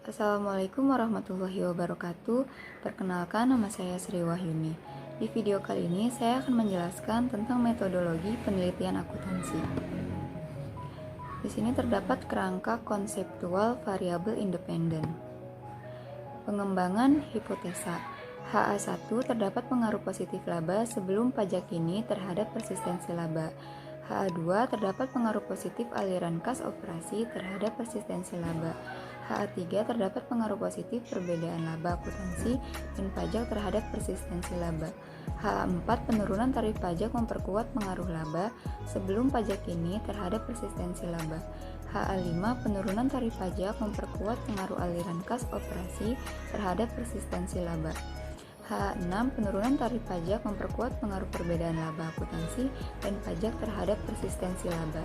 Assalamualaikum warahmatullahi wabarakatuh. Perkenalkan, nama saya Sri Wahyuni. Di video kali ini saya akan menjelaskan tentang metodologi penelitian akuntansi. Di sini terdapat kerangka konseptual variabel independen. Pengembangan hipotesa. HA1 terdapat pengaruh positif laba sebelum pajak ini terhadap persistensi laba. HA2 terdapat pengaruh positif aliran kas operasi terhadap persistensi laba. HA3 terdapat pengaruh positif perbedaan laba akuntansi dan pajak terhadap persistensi laba. HA4 penurunan tarif pajak memperkuat pengaruh laba sebelum pajak ini terhadap persistensi laba. HA5 penurunan tarif pajak memperkuat pengaruh aliran kas operasi terhadap persistensi laba. H6 penurunan tarif pajak memperkuat pengaruh perbedaan laba akuntansi dan pajak terhadap persistensi laba.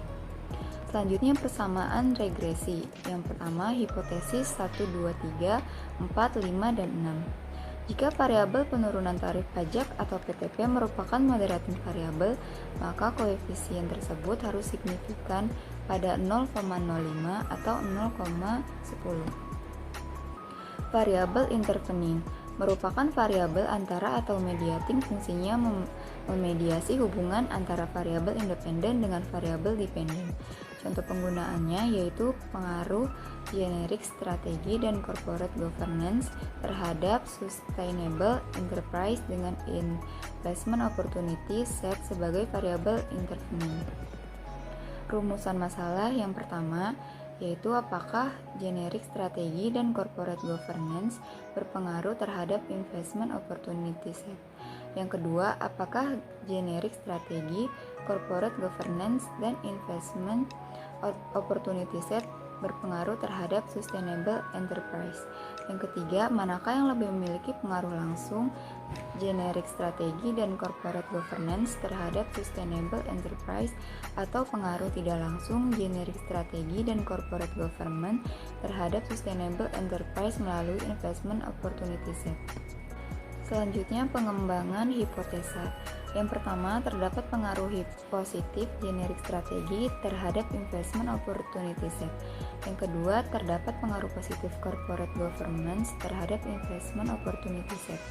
Selanjutnya persamaan regresi. Yang pertama hipotesis 1, 2, 3, 4, 5, dan 6. Jika variabel penurunan tarif pajak atau PTP merupakan moderating variabel, maka koefisien tersebut harus signifikan pada 0,05 atau 0,10. Variabel intervening merupakan variabel antara atau mediating, fungsinya memediasi hubungan antara variabel independen dengan variabel dependen. Contoh penggunaannya yaitu pengaruh generik strategi dan corporate governance terhadap sustainable enterprise dengan investment opportunity set sebagai variabel intervening. Rumusan masalah yang pertama yaitu apakah generik strategi dan corporate governance berpengaruh terhadap investment opportunity set. Yang kedua, apakah generik strategi, corporate governance, dan investment opportunity set berpengaruh terhadap sustainable enterprise. Yang ketiga, manakah yang lebih memiliki pengaruh langsung, generik strategi dan corporate governance terhadap sustainable enterprise, atau pengaruh tidak langsung, generik strategi dan corporate governance terhadap sustainable enterprise melalui investment opportunity set. Selanjutnya, pengembangan hipotesa. Yang pertama, terdapat pengaruh positif generik strategi terhadap investment opportunity set. Yang kedua, terdapat pengaruh positif corporate governance terhadap investment opportunity set.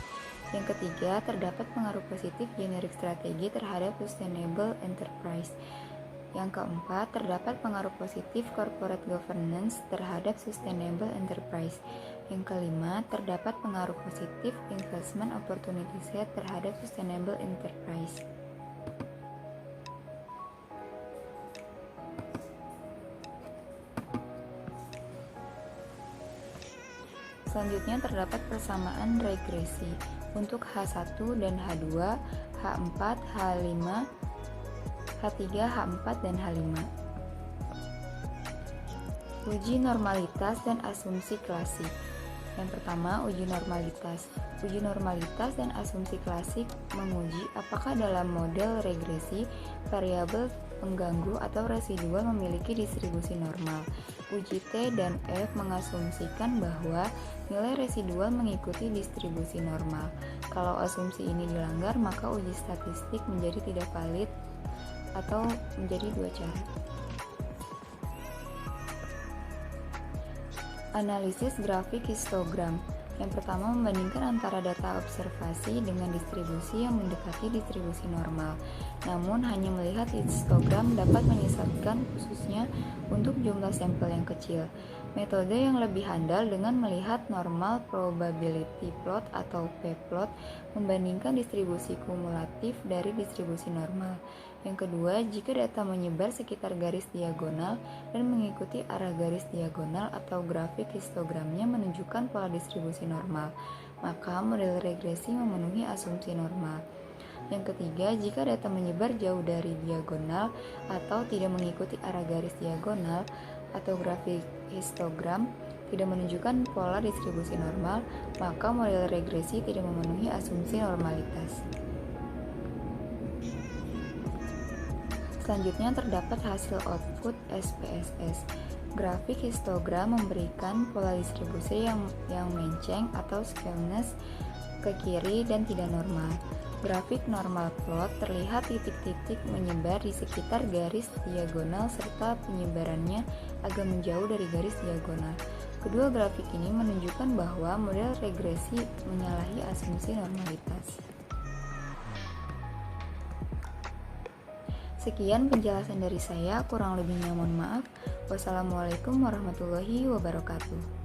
Yang ketiga, terdapat pengaruh positif generik strategi terhadap sustainable enterprise. Yang keempat, terdapat pengaruh positif corporate governance terhadap sustainable enterprise. Yang kelima, terdapat pengaruh positif investment opportunity set terhadap sustainable enterprise. Selanjutnya terdapat persamaan regresi untuk H1 dan H2, H4, H5, H3, H4, dan H5. Uji normalitas dan asumsi klasik. Yang pertama, uji normalitas. Uji normalitas dan asumsi klasik menguji apakah dalam model regresi variabel pengganggu atau residual memiliki distribusi normal. Uji T dan F mengasumsikan bahwa nilai residual mengikuti distribusi normal. Kalau asumsi ini dilanggar, maka uji statistik menjadi tidak valid atau menjadi dua cara. Analisis grafik histogram. Yang pertama, membandingkan antara data observasi dengan distribusi yang mendekati distribusi normal. Namun, hanya melihat histogram dapat menyesatkan khususnya untuk jumlah sampel yang kecil. Metode yang lebih handal dengan melihat normal probability plot atau p-plot membandingkan distribusi kumulatif dari distribusi normal. Yang kedua, jika data menyebar sekitar garis diagonal dan mengikuti arah garis diagonal atau grafik histogramnya menunjukkan pola distribusi normal, maka model regresi memenuhi asumsi normal. Yang ketiga, jika data menyebar jauh dari diagonal atau tidak mengikuti arah garis diagonal atau grafik histogram tidak menunjukkan pola distribusi normal, maka model regresi tidak memenuhi asumsi normalitas. Selanjutnya terdapat hasil output SPSS. Grafik histogram memberikan pola distribusi yang menceng atau skewness ke kiri dan tidak normal. Grafik normal plot terlihat titik-titik menyebar di sekitar garis diagonal serta penyebarannya agak menjauh dari garis diagonal. Kedua grafik ini menunjukkan bahwa model regresi menyalahi asumsi normalitas. Sekian penjelasan dari saya, kurang lebihnya mohon maaf. Wassalamualaikum warahmatullahi wabarakatuh.